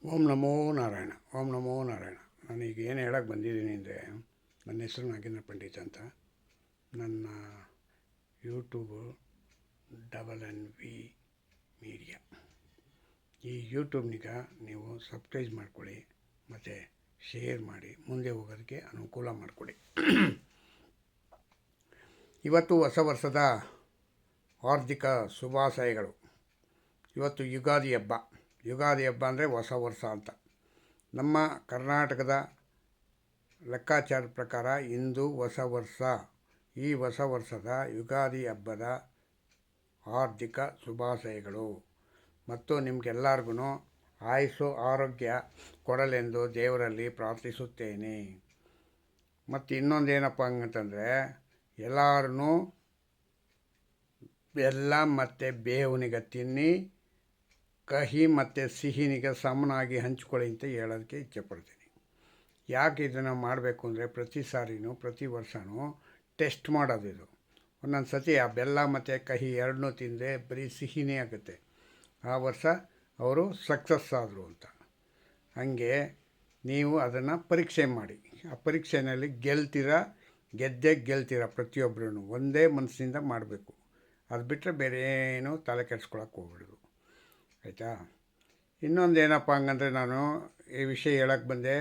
ಓಂ ನಮೋ ನಾರಾಯಣ. ಓಂ ನಮೋ ನಾರಾಯಣ. ನಾನೀಗ ಏನು ಹೇಳಕ್ಕೆ ಬಂದಿದ್ದೀನಿ ಅಂದರೆ, ನನ್ನ ಹೆಸರು ನಾಗೇಂದ್ರ ಪಂಡಿತ್ ಅಂತ. ನನ್ನ ಯೂಟ್ಯೂಬು NV ಮೀಡಿಯಾ. ಈ ಯೂಟ್ಯೂಬ್ನಿಗ ನೀವು ಸಬ್ಸ್ಕ್ರೈಬ್ ಮಾಡ್ಕೊಳ್ಳಿ ಮತ್ತು ಶೇರ್ ಮಾಡಿ, ಮುಂದೆ ಹೋಗೋದಕ್ಕೆ ಅನುಕೂಲ ಮಾಡಿಕೊಡಿ. ಇವತ್ತು ಹೊಸ ವರ್ಷದ ಹಾರ್ದಿಕ ಶುಭಾಶಯಗಳು. ಇವತ್ತು ಯುಗಾದಿ ಹಬ್ಬ. ಯುಗಾದಿ ಹಬ್ಬ ಅಂದರೆ ಹೊಸ ವರ್ಷ ಅಂತ. ನಮ್ಮ ಕರ್ನಾಟಕದ ಲೆಕ್ಕಾಚಾರದ ಪ್ರಕಾರ ಇಂದು ಹೊಸ ವರ್ಷ. ಈ ಹೊಸ ವರ್ಷದ ಯುಗಾದಿ ಹಬ್ಬದ ಹಾರ್ದಿಕ ಶುಭಾಶಯಗಳು. ಮತ್ತು ನಿಮಗೆಲ್ಲರಿಗೂ ಆಯುಸ್ಸು ಆರೋಗ್ಯ ಕೊಡಲೆಂದು ದೇವರಲ್ಲಿ ಪ್ರಾರ್ಥಿಸುತ್ತೇನೆ. ಮತ್ತು ಇನ್ನೊಂದೇನಪ್ಪ ಅಂತಂದರೆ, ಎಲ್ಲರೂ ಬೆಲ್ಲ ಮತ್ತು ಬೇವಿನಿಗೆ ತಿನ್ನಿ, ಕಹಿ ಮತ್ತು ಸಿಹಿನಿಗೆ ಸಮನಾಗಿ ಹಂಚ್ಕೊಳ್ಳಿ ಅಂತ ಹೇಳೋದಕ್ಕೆ ಇಚ್ಛೆಪಡ್ತೀನಿ. ಯಾಕೆ ಇದನ್ನು ಮಾಡಬೇಕು ಅಂದರೆ, ಪ್ರತಿ ವರ್ಷವೂ ಟೆಸ್ಟ್ ಮಾಡೋದು ಇದು. ಒಂದೊಂದು ಸತಿ ಆ ಬೆಲ್ಲ ಮತ್ತು ಕಹಿ ಎರಡನ್ನೂ ತಿಂದರೆ ಬರೀ ಸಿಹಿನೇ ಆಗುತ್ತೆ. ಆ ವರ್ಷ ಅವರು ಸಕ್ಸಸ್ ಆದರು ಅಂತ. ಹಾಗೆ ನೀವು ಅದನ್ನು ಪರೀಕ್ಷೆ ಮಾಡಿ. ಆ ಪರೀಕ್ಷೆಯಲ್ಲಿ ಗೆಲ್ತೀರ ಪ್ರತಿಯೊಬ್ಬರೂ. ಒಂದೇ ಮನಸ್ಸಿನಿಂದ ಮಾಡಬೇಕು. ಅದು ಬಿಟ್ಟರೆ ಬೇರೆ ಏನೂ ತಲೆ ಕೆಡಿಸ್ಕೊಳಕ್ಕೆ ಹೋಗ್ಬಿಡೋದು, ಆಯಿತಾ? ಇನ್ನೊಂದು ಏನಪ್ಪ ಹಂಗಂದರೆ, ನಾನು ಈ ವಿಷಯ ಹೇಳಕ್ಕೆ ಬಂದೆ.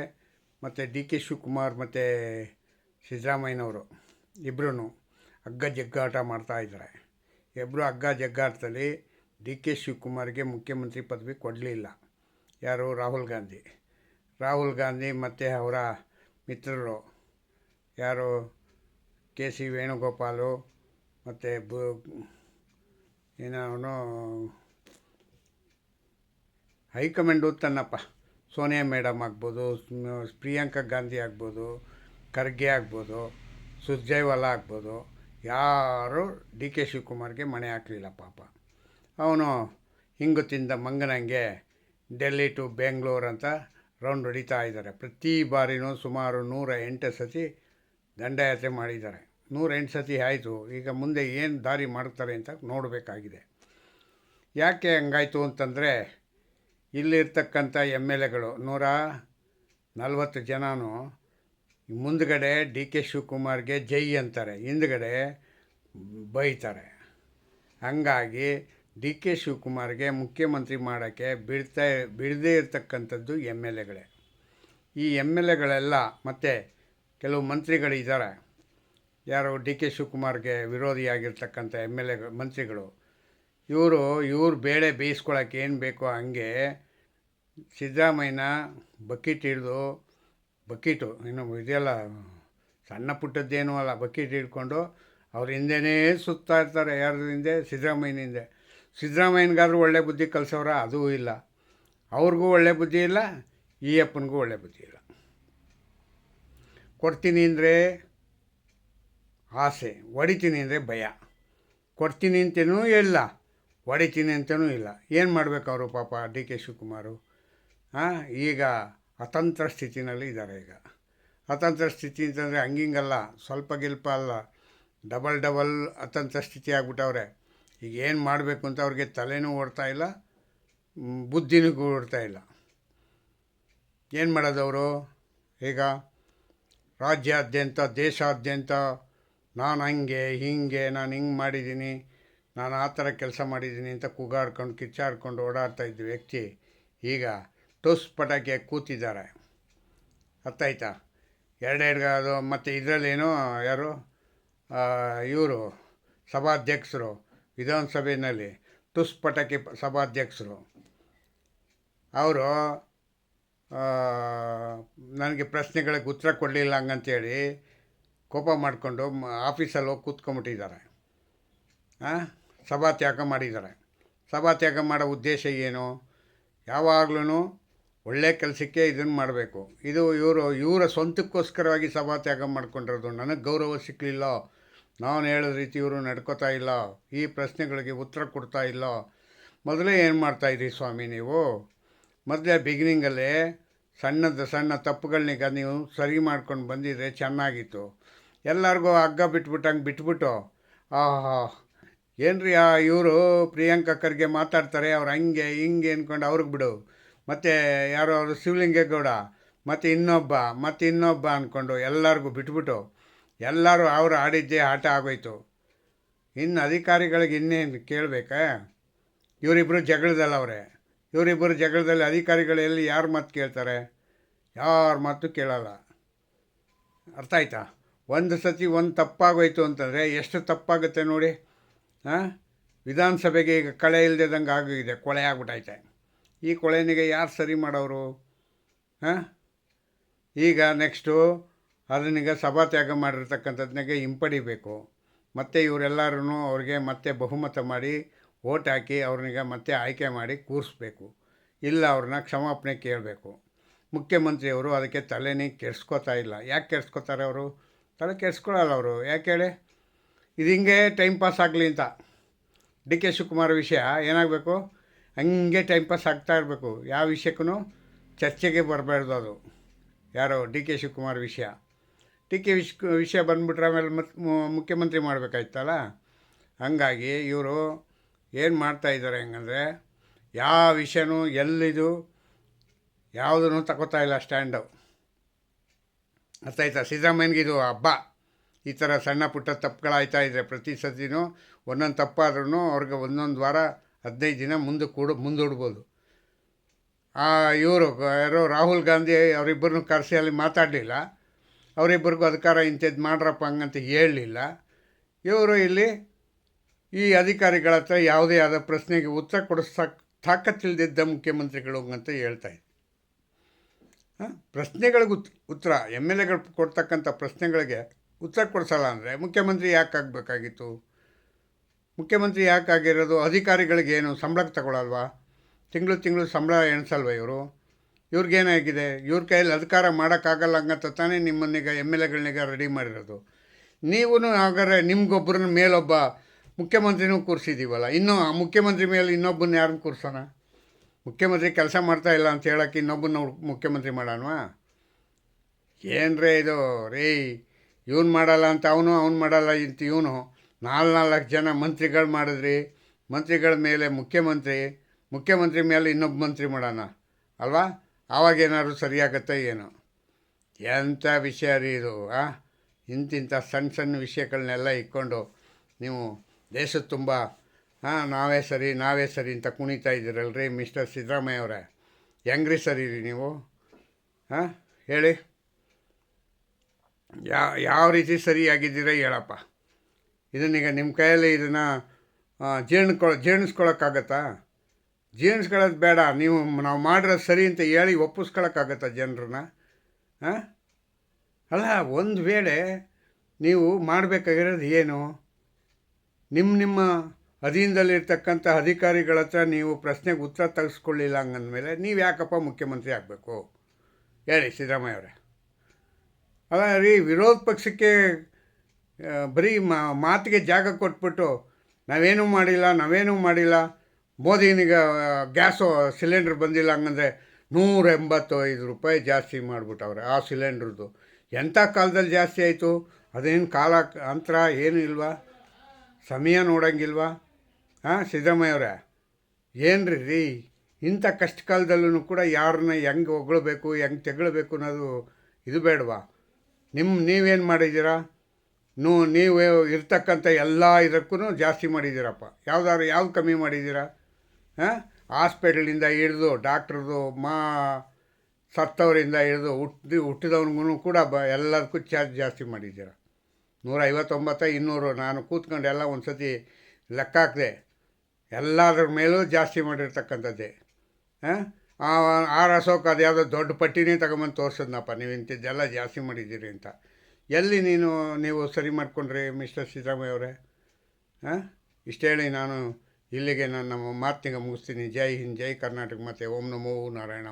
ಮತ್ತು DK ಶಿವಕುಮಾರ್ ಮತ್ತು ಸಿದ್ದರಾಮಯ್ಯನವರು ಇಬ್ಬರೂ ಹಗ್ಗ ಜಗ್ಗಾಟ ಮಾಡ್ತಾಯಿದ್ದಾರೆ. ಇಬ್ಬರು ಹಗ್ಗ ಜಗ್ಗಾಟದಲ್ಲಿ DK ಶಿವಕುಮಾರ್ಗೆ ಮುಖ್ಯಮಂತ್ರಿ ಪದವಿ ಕೊಡಲಿಲ್ಲ. ಯಾರು? ರಾಹುಲ್ ಗಾಂಧಿ ಮತ್ತು ಅವರ ಮಿತ್ರರು ಯಾರು? KC ವೇಣುಗೋಪಾಲು ಮತ್ತು ಏನೋ ಹೈಕಮಾಂಡು ತನ್ನಪ್ಪ, ಸೋನಿಯಾ ಮೇಡಮ್ ಆಗ್ಬೋದು, ಪ್ರಿಯಾಂಕಾ ಗಾಂಧಿ ಆಗ್ಬೋದು, ಖರ್ಗೆ ಆಗ್ಬೋದು, ಸುರ್ಜೇವಾಲಾ ಆಗ್ಬೋದು, ಯಾರು DK ಶಿವಕುಮಾರ್ಗೆ ಮಣೆ ಹಾಕಲಿಲ್ಲ ಪಾಪ. ಅವನು ಹಿಂಗು ತಿಂದ ಮಂಗನಂಗೆ ಡೆಲ್ಲಿ ಟು ಬೆಂಗಳೂರು ಅಂತ ರೌಂಡ್ ಹೊಡಿತಾ ಇದ್ದಾರೆ. ಪ್ರತಿ ಬಾರಿನೂ ಸುಮಾರು 108 ಸತಿ ದಂಡಯಾತ್ರೆ ಮಾಡಿದ್ದಾರೆ. 108 ಸತಿ ಆಯಿತು. ಈಗ ಮುಂದೆ ಏನು ದಾರಿ ಮಾಡ್ತಾರೆ ಅಂತ ನೋಡಬೇಕಾಗಿದೆ. ಯಾಕೆ ಹಂಗಾಯ್ತು ಅಂತಂದರೆ, ಇಲ್ಲಿರ್ತಕ್ಕಂಥ MLAಗಳು 140 ಜನನೂ ಮುಂದ್ಗಡೆ DK ಶಿವಕುಮಾರ್ಗೆ ಜೈ ಅಂತಾರೆ, ಹಿಂದ್ಗಡೆ ಬೈತಾರೆ. ಹಂಗಾಗಿ DK ಶಿವಕುಮಾರ್ಗೆ ಮುಖ್ಯಮಂತ್ರಿ ಮಾಡೋಕ್ಕೆ ಬಿಡದೇ ಇರ್ತಕ್ಕಂಥದ್ದು MLAಗಳೇ. ಈ MLAಗಳೆಲ್ಲ ಮತ್ತು ಕೆಲವು ಮಂತ್ರಿಗಳಿದ್ದಾರೆ. ಯಾರು? DK ಶಿವಕುಮಾರ್ಗೆ ವಿರೋಧಿಯಾಗಿರ್ತಕ್ಕಂಥ ಮಂತ್ರಿಗಳು. ಇವರು ಬೇಳೆ ಬೇಯಿಸ್ಕೊಳ್ಳೋಕೆ ಏನು ಬೇಕೋ ಹಂಗೆ ಸಿದ್ದರಾಮಯ್ಯನ ಬಕೀಟು ಇನ್ನು ಇದೆಲ್ಲ ಸಣ್ಣ ಪುಟ್ಟದ್ದೇನೂ ಅಲ್ಲ, ಬಕೀಟ್ ಹಿಡ್ಕೊಂಡು ಅವ್ರ ಹಿಂದೆಯೇ ಸುತ್ತಾ ಇರ್ತಾರೆ. ಯಾರ್ದು ಹಿಂದೆ? ಸಿದ್ದರಾಮಯ್ಯನ ಹಿಂದೆ. ಸಿದ್ದರಾಮಯ್ಯನಿಗಾದ್ರೂ ಒಳ್ಳೆ ಬುದ್ಧಿ ಕಲಿಸೋರ? ಅದೂ ಇಲ್ಲ. ಅವ್ರಿಗೂ ಒಳ್ಳೆ ಬುದ್ಧಿ ಇಲ್ಲ, ಈ ಅಪ್ಪನಿಗೂ ಒಳ್ಳೆ ಬುದ್ಧಿ ಇಲ್ಲ. ಕೊಡ್ತೀನಿ ಅಂದರೆ ಆಸೆ, ಹೊಡಿತೀನಿ ಅಂದರೆ ಭಯ. ಕೊಡ್ತೀನಿ ಅಂತನೂ ಇಲ್ಲ, ಹೊಡಿತೀನಿ ಅಂತನೂ ಇಲ್ಲ. ಏನು ಮಾಡಬೇಕು ಅವರು ಪಾಪ DK ಶಿವಕುಮಾರು? ಈಗ ಅತಂತ್ರ ಸ್ಥಿತಿನಲ್ಲಿ ಇದ್ದಾರೆ. ಈಗ ಅತಂತ್ರ ಸ್ಥಿತಿ ಅಂತಂದರೆ ಹಂಗಿಂಗಲ್ಲ, ಸ್ವಲ್ಪ ಗಿಲ್ಪ ಅಲ್ಲ, ಡಬಲ್ ಅತಂತ್ರ ಸ್ಥಿತಿ ಆಗ್ಬಿಟ್ಟವ್ರೆ. ಈಗ ಏನು ಮಾಡಬೇಕು ಅಂತ ಅವ್ರಿಗೆ ತಲೆನೂ ಓಡ್ತಾ ಇಲ್ಲ, ಬುದ್ಧಿನೂ ಓಡ್ತಾ ಇಲ್ಲ. ಏನು ಮಾಡೋದವರು? ಈಗ ರಾಜ್ಯಾದ್ಯಂತ ದೇಶಾದ್ಯಂತ ನಾನು ನಾನು ಹಿಂಗೆ ಮಾಡಿದ್ದೀನಿ, ನಾನು ಆ ಥರ ಕೆಲಸ ಮಾಡಿದ್ದೀನಿ ಅಂತ ಕೂಗಾಡ್ಕೊಂಡು ಕಿಚ್ಚಾಡ್ಕೊಂಡು ಓಡಾಡ್ತಾ ಇದ್ದ ವ್ಯಕ್ತಿ ಈಗ ಟುಸ್ ಪಟಾಕಿ ಕೂತಿದ್ದಾರೆ. ಅರ್ಥಾಯ್ತಾ? ಅದು ಮತ್ತು ಇದರಲ್ಲೇನೋ ಯಾರು ಇವರು ಸಭಾಧ್ಯಕ್ಷರು, ವಿಧಾನಸಭೆಯಲ್ಲಿ ಟುಸ್ ಪಟಾಕಿ ಸಭಾಧ್ಯಕ್ಷರು, ಅವರು ನನಗೆ ಪ್ರಶ್ನೆಗಳಿಗೆ ಉತ್ತರ ಕೊಡಲಿಲ್ಲ ಹಂಗಂತೇಳಿ ಕೋಪ ಮಾಡಿಕೊಂಡು ಆಫೀಸಲ್ಲಿ ಹೋಗಿ ಕೂತ್ಕೊಂಬಿಟ್ಟಿದ್ದಾರೆ. ಸಭಾತ್ಯಾಗ ಮಾಡಿದ್ದಾರೆ. ಸಭಾತ್ಯಾಗ ಮಾಡೋ ಉದ್ದೇಶ ಏನು? ಯಾವಾಗಲೂ ಒಳ್ಳೆ ಕೆಲಸಕ್ಕೆ ಇದನ್ನು ಮಾಡಬೇಕು. ಇದು ಇವರ ಸ್ವಂತಕ್ಕೋಸ್ಕರವಾಗಿ ಸಭಾತ್ಯಾಗ ಮಾಡ್ಕೊಂಡಿರೋದು. ನನಗೆ ಗೌರವ ಸಿಕ್ಕಲಿಲ್ಲ, ನಾನು ಹೇಳಿದ ರೀತಿ ಇವರು ನಡ್ಕೋತಾ ಇಲ್ಲ, ಈ ಪ್ರಶ್ನೆಗಳಿಗೆ ಉತ್ತರ ಕೊಡ್ತಾ ಇಲ್ಲ. ಮೊದಲೇ ಏನು ಮಾಡ್ತಾಯಿದ್ರಿ ಸ್ವಾಮಿ ನೀವು? ಮೊದಲೇ ಬಿಗಿನಿಂಗಲ್ಲೇ ಸಣ್ಣ ತಪ್ಪುಗಳನ್ನೀಗ ನೀವು ಸರಿ ಮಾಡ್ಕೊಂಡು ಬಂದಿದ್ರೆ ಚೆನ್ನಾಗಿತ್ತು. ಎಲ್ಲರಿಗೂ ಹಗ್ಗ ಬಿಟ್ಬಿಟ್ಟು ಏನ್ರಿ ಇವರು ಪ್ರಿಯಾಂಕಾ ಖರ್ಗೆ ಮಾತಾಡ್ತಾರೆ, ಅವ್ರು ಹಂಗೆ ಹಿಂಗೆ ಅಂದ್ಕೊಂಡು ಅವ್ರಿಗೆ ಬಿಡು, ಮತ್ತು ಯಾರೋ ಅವರು ಶಿವಲಿಂಗೇಗೌಡ ಮತ್ತು ಇನ್ನೊಬ್ಬ ಅಂದ್ಕೊಂಡು ಎಲ್ಲರಿಗೂ ಬಿಟ್ಬಿಟ್ಟು ಎಲ್ಲರೂ ಅವರು ಆಡಿದ್ದೇ ಆಟ ಆಗೋಯ್ತು. ಇನ್ನು ಅಧಿಕಾರಿಗಳಿಗೆ ಇನ್ನೇನು ಕೇಳಬೇಕಾ? ಇವರಿಬ್ಬರು ಜಗಳದಲ್ಲವ್ರೆ. ಇವರಿಬ್ಬರು ಜಗಳದಲ್ಲಿ ಅಧಿಕಾರಿಗಳಲ್ಲಿ ಯಾರು ಮಾತು ಕೇಳ್ತಾರೆ? ಯಾರ ಮಾತು ಕೇಳಲ್ಲ. ಅರ್ಥ ಆಯ್ತಾ? ಒಂದು ಸತಿ ಒಂದು ತಪ್ಪಾಗೋಯ್ತು ಅಂತಂದರೆ ಎಷ್ಟು ತಪ್ಪಾಗುತ್ತೆ ನೋಡಿ. ವಿಧಾನಸಭೆಗೆ ಈಗ ಕಳೆ ಇಲ್ಲದಂಗೆ ಆಗಿದೆ, ಕೊಳೆ ಆಗ್ಬಿಟ್ಟೈತೆ. ಈ ಕೊಳೆನಿಗೆ ಯಾರು ಸರಿ ಮಾಡೋರು? ಈಗ ನೆಕ್ಸ್ಟು ಅದನ್ನೀಗ ಸಭಾತ್ಯಾಗ ಮಾಡಿರ್ತಕ್ಕಂಥದ್ನಾಗೆ ಹಿಂಪಡಿಬೇಕು. ಮತ್ತು ಇವರೆಲ್ಲರೂ ಅವ್ರಿಗೆ ಮತ್ತೆ ಬಹುಮತ ಮಾಡಿ ಓಟ್ ಹಾಕಿ ಅವ್ರನ್ನೀಗ ಮತ್ತೆ ಆಯ್ಕೆ ಮಾಡಿ ಕೂರಿಸ್ಬೇಕು. ಇಲ್ಲ ಅವ್ರನ್ನ ಕ್ಷಮಾಪಣೆ ಕೇಳಬೇಕು. ಮುಖ್ಯಮಂತ್ರಿಯವರು ಅದಕ್ಕೆ ತಲೆನೇ ಕೆಡಿಸ್ಕೋತಾ ಇಲ್ಲ. ಯಾಕೆ ಕೆಡಿಸ್ಕೋತಾರೆ ಅವರು? ತಲೆ ಕೆಡಿಸ್ಕೊಳ್ಳಲ್ಲ ಅವರು. ಯಾಕೆ ಹೇಳಿ? ಇದು ಹಿಂಗೆ ಟೈಮ್ ಪಾಸ್ ಆಗಲಿ ಅಂತ. ಡಿ ಕೆ ಶಿವಕುಮಾರ್ ವಿಷಯ ಏನಾಗಬೇಕು? ಹಂಗೆ ಟೈಮ್ ಪಾಸ್ ಆಗ್ತಾ ಇರಬೇಕು. ಯಾವ ವಿಷಯಕ್ಕೂ ಚರ್ಚೆಗೆ ಬರಬಾರ್ದು ಅದು. ಯಾರೋ ಡಿ ಕೆ ಶಿವಕುಮಾರ್ ವಿಷಯ. ವಿಷಯ ಬಂದುಬಿಟ್ರೆ ಆಮೇಲೆ ಮುಖ್ಯಮಂತ್ರಿ ಮಾಡಬೇಕಾಯ್ತಲ್ಲ. ಹಂಗಾಗಿ ಇವರು ಏನು ಮಾಡ್ತಾಯಿದ್ದಾರೆ ಹೆಂಗಂದರೆ, ಯಾವ ವಿಷಯನೂ ಎಲ್ಲಿದು ಯಾವುದೂ ತಗೋತಾ ಇಲ್ಲ ಸ್ಟ್ಯಾಂಡು. ಅರ್ಥ ಆಯ್ತಾ? ಸಿದ್ದರಾಮಯ್ಯನಿಗಿದು ಹಬ್ಬ. ಈ ಥರ ಸಣ್ಣ ಪುಟ್ಟ ತಪ್ಪುಗಳಾಯ್ತಾ ಇದ್ದರೆ ಪ್ರತಿ ಸತಿನೂ ಒಂದೊಂದು ತಪ್ಪಾದ್ರೂ ಅವ್ರಿಗೆ ಒಂದೊಂದು ವಾರ 15 ದಿನ ಮುಂದೂಡ್ಬೋದು. ಇವರು ಯಾರೋ ರಾಹುಲ್ ಗಾಂಧಿ ಅವರಿಬ್ಬರನ್ನೂ ಕರೆಸಿ ಅಲ್ಲಿ ಮಾತಾಡಲಿಲ್ಲ. ಅವರಿಬ್ಬರಿಗೂ ಅಧಿಕಾರ ಇಂಥದ್ದು ಮಾಡ್ರಪ್ಪ ಹಂಗಂತ ಹೇಳಲಿಲ್ಲ. ಇವರು ಇಲ್ಲಿ ಈ ಅಧಿಕಾರಿಗಳ ಹತ್ರ ಯಾವುದೇ ಆದ ಪ್ರಶ್ನೆಗೆ ಉತ್ತರ ಕೊಡಿಸೋಕ್ಕೆ ತಾಕತ್ತಿಲ್ದಿದ್ದ ಮುಖ್ಯಮಂತ್ರಿಗಳು ಅಂತ ಹೇಳ್ತಾಯಿದ್ರು. ಪ್ರಶ್ನೆಗಳಿಗೆ ಉತ್ತರ ಎಮ್ ಎಲ್ ಎಗಳು ಕೊಡ್ತಕ್ಕಂಥ ಪ್ರಶ್ನೆಗಳಿಗೆ ಉತ್ತರ ಕೊಡಿಸಲ್ಲ ಅಂದರೆ ಮುಖ್ಯಮಂತ್ರಿ ಯಾಕೆ ಆಗಬೇಕಾಗಿತ್ತು? ಮುಖ್ಯಮಂತ್ರಿ ಯಾಕೆ ಆಗಿರೋದು? ಅಧಿಕಾರಿಗಳಿಗೇನು ಸಂಬಳಕ್ಕೆ ತಗೊಳ್ಳಲ್ವಾ? ತಿಂಗಳು ಸಂಬಳ ಎಣಿಸಲ್ವ ಇವರು? ಇವ್ರಿಗೇನಾಗಿದೆ? ಇವ್ರ ಕೈಯಲ್ಲಿ ಅಧಿಕಾರ ಮಾಡೋಕ್ಕಾಗಲ್ಲ ಹಂಗಂತ ತಾನೇ ನಿಮ್ಮನ್ನೀಗ ಎಮ್ ಎಲ್ ಎಗಳನ್ನೀಗ ರೆಡಿ ಮಾಡಿರೋದು. ನೀವೂ ಹಾಗಾದ್ರೆ ನಿಮ್ಗೊಬ್ಬರನ್ನ ಮೇಲೊಬ್ಬ ಮುಖ್ಯಮಂತ್ರಿನೂ ಕೂರಿಸಿದ್ದೀವಲ್ಲ, ಇನ್ನೂ ಆ ಮುಖ್ಯಮಂತ್ರಿ ಮೇಲೆ ಇನ್ನೊಬ್ಬನ ಯಾರನ್ನ ಕೂರಿಸೋಣ? ಮುಖ್ಯಮಂತ್ರಿ ಕೆಲಸ ಮಾಡ್ತಾಯಿಲ್ಲ ಅಂತ ಹೇಳೋಕ್ಕೆ ಇನ್ನೊಬ್ಬನ ಮುಖ್ಯಮಂತ್ರಿ ಮಾಡೋಣವಾ? ಏನ್ರೇ ಇದು ರೀ? ಇವನು ಮಾಡಲ್ಲ ಅಂತ ಅವನು ಮಾಡಲ್ಲ ಅಂತ ಇವನು 4 ಜನ ಮಂತ್ರಿಗಳು ಮಾಡಿದ್ರಿ. ಮಂತ್ರಿಗಳ ಮೇಲೆ ಮುಖ್ಯಮಂತ್ರಿ ಮೇಲೆ ಇನ್ನೊಬ್ಬ ಮಂತ್ರಿ ಮಾಡೋಣ ಅಲ್ವಾ? ಆವಾಗೇನಾದ್ರು ಸರಿಯಾಗತ್ತೆ ಏನು? ಎಂಥ ವಿಷಯ ರೀ ಇದು. ಇಂತಿಂಥ ಸಣ್ಣ ವಿಷಯಗಳನ್ನೆಲ್ಲ ಇಟ್ಕೊಂಡು ನೀವು ದೇಶದ ತುಂಬ ನಾವೇ ಸರಿ ಅಂತ ಕುಣಿತಾ ಇದ್ದೀರಲ್ರಿ ಮಿಸ್ಟರ್ ಸಿದ್ದರಾಮಯ್ಯ ಅವರೇ. ಹೆಂಗ್ರಿ ಸರಿ ರೀ ನೀವು? ಹೇಳಿ, ಯಾವ ರೀತಿ ಸರಿಯಾಗಿದ್ದೀರ ಹೇಳಪ್ಪ. ಇದನ್ನೀಗ ನಿಮ್ಮ ಕೈಯಲ್ಲಿ ಇದನ್ನು ಜೀರ್ಣಿಸ್ಕೊಳಕ್ಕಾಗತ್ತಾ? ಜೀರ್ಣಿಸ್ಕೊಳ್ಳೋದು ಬೇಡ. ನಾವು ಮಾಡಿರೋದು ಸರಿ ಅಂತ ಹೇಳಿ ಒಪ್ಪಿಸ್ಕೊಳಕ್ಕಾಗತ್ತಾ ಜನರನ್ನ? ಅಲ್ಲ, ಒಂದು ವೇಳೆ ನೀವು ಮಾಡಬೇಕಾಗಿರೋದು ಏನು? ನಿಮ್ಮ ಅಧೀನದಲ್ಲಿರ್ತಕ್ಕಂಥ ಅಧಿಕಾರಿಗಳ ಹತ್ರ ನೀವು ಪ್ರಶ್ನೆಗೆ ಉತ್ತರ ತೆಗೆಸ್ಕೊಳ್ಳಿಲ್ಲ ಹಂಗಂದಮೇಲೆ ನೀವು ಯಾಕಪ್ಪ ಮುಖ್ಯಮಂತ್ರಿ ಆಗಬೇಕು ಹೇಳಿ ಸಿದ್ದರಾಮಯ್ಯ ಅವರೇ? ಅಲ್ಲ ರೀ, ವಿರೋಧ ಪಕ್ಷಕ್ಕೆ ಬರೀ ಮಾತಿಗೆ ಜಾಗ ಕೊಟ್ಬಿಟ್ಟು ನಾವೇನೂ ಮಾಡಿಲ್ಲ, ಮೋದಿನಿಗೆ ಗ್ಯಾಸು ಸಿಲಿಂಡ್ರ್ ಬಂದಿಲ್ಲ ಹಂಗಂದರೆ 185 ರೂಪಾಯಿ ಜಾಸ್ತಿ ಮಾಡಿಬಿಟ್ಟವ್ರೆ ಆ ಸಿಲಿಂಡ್ರದ್ದು. ಎಂಥ ಕಾಲದಲ್ಲಿ ಜಾಸ್ತಿ ಆಯಿತು? ಅದೇನು ಕಾಲ ಅಂತರ ಏನೂ ಇಲ್ವಾ? ಸಮಯ ನೋಡೋಂಗಿಲ್ವಾ? ಸಿದ್ದರಾಮಯ್ಯ ಅವರೇ, ಏನು ರೀ ಇಂಥ ಕಷ್ಟ ಕಾಲದಲ್ಲೂ ಕೂಡ ಯಾರನ್ನ ಹೆಂಗೆ ಹೊಗಳ್ಬೇಕು, ಹೆಂಗೆ ತೆಗಳ್ಬೇಕು ಅನ್ನೋದು ಇದು ಬೇಡವಾ? ನೀವೇನು ಮಾಡಿದ್ದೀರಾ? ನೀವು ಇರ್ತಕ್ಕಂಥ ಎಲ್ಲ ಇದಕ್ಕೂ ಜಾಸ್ತಿ ಮಾಡಿದ್ದೀರಪ್ಪ. ಯಾವ್ದು ಕಮ್ಮಿ ಮಾಡಿದ್ದೀರಾ? ಹಾಸ್ಪಿಟಲಿಂದ ಹಿಡಿದು ಡಾಕ್ಟ್ರದು ಸತ್ತವರಿಂದ ಹಿಡಿದು ಹುಟ್ಟಿದವ್ರಿಗೂ ಕೂಡ ಎಲ್ಲದಕ್ಕೂ ಚಾರ್ಜ್ ಜಾಸ್ತಿ ಮಾಡಿದ್ದೀರ. 159 200 ನಾನು ಕೂತ್ಕೊಂಡು ಎಲ್ಲ ಒಂದು ಸತಿ ಲೆಕ್ಕ ಹಾಕಿದೆ. ಎಲ್ಲದ್ರ ಮೇಲೂ ಜಾಸ್ತಿ ಮಾಡಿರ್ತಕ್ಕಂಥದ್ದೇ. ಅಶೋಕ್ ಅದು ಯಾವುದೋ ದೊಡ್ಡ ಪಟ್ಟಿನೇ ತಗೊಂಬಂದು ತೋರಿಸಿದ್ನಪ್ಪ, ನೀವು ಇಂಥದ್ದೆಲ್ಲ ಜಾಸ್ತಿ ಮಾಡಿದ್ದೀರಿ ಅಂತ. ಎಲ್ಲಿ ನೀವು ಸರಿ ಮಾಡಿಕೊಂಡ್ರಿ ಮಿಸ್ಟರ್ ಸಿದ್ದರಾಮಯ್ಯ ಅವರೇ? ಇಷ್ಟು ಹೇಳಿ ನಾನು ಇಲ್ಲಿಗೆ ನನ್ನ ಮಾತಿಗೆ ಮುಗಿಸ್ತೀನಿ. ಜೈ ಹಿಂದ್, ಜೈ ಕರ್ನಾಟಕ. ಮತ್ತು ಓಂ ನಮೋ ನಾರಾಯಣ.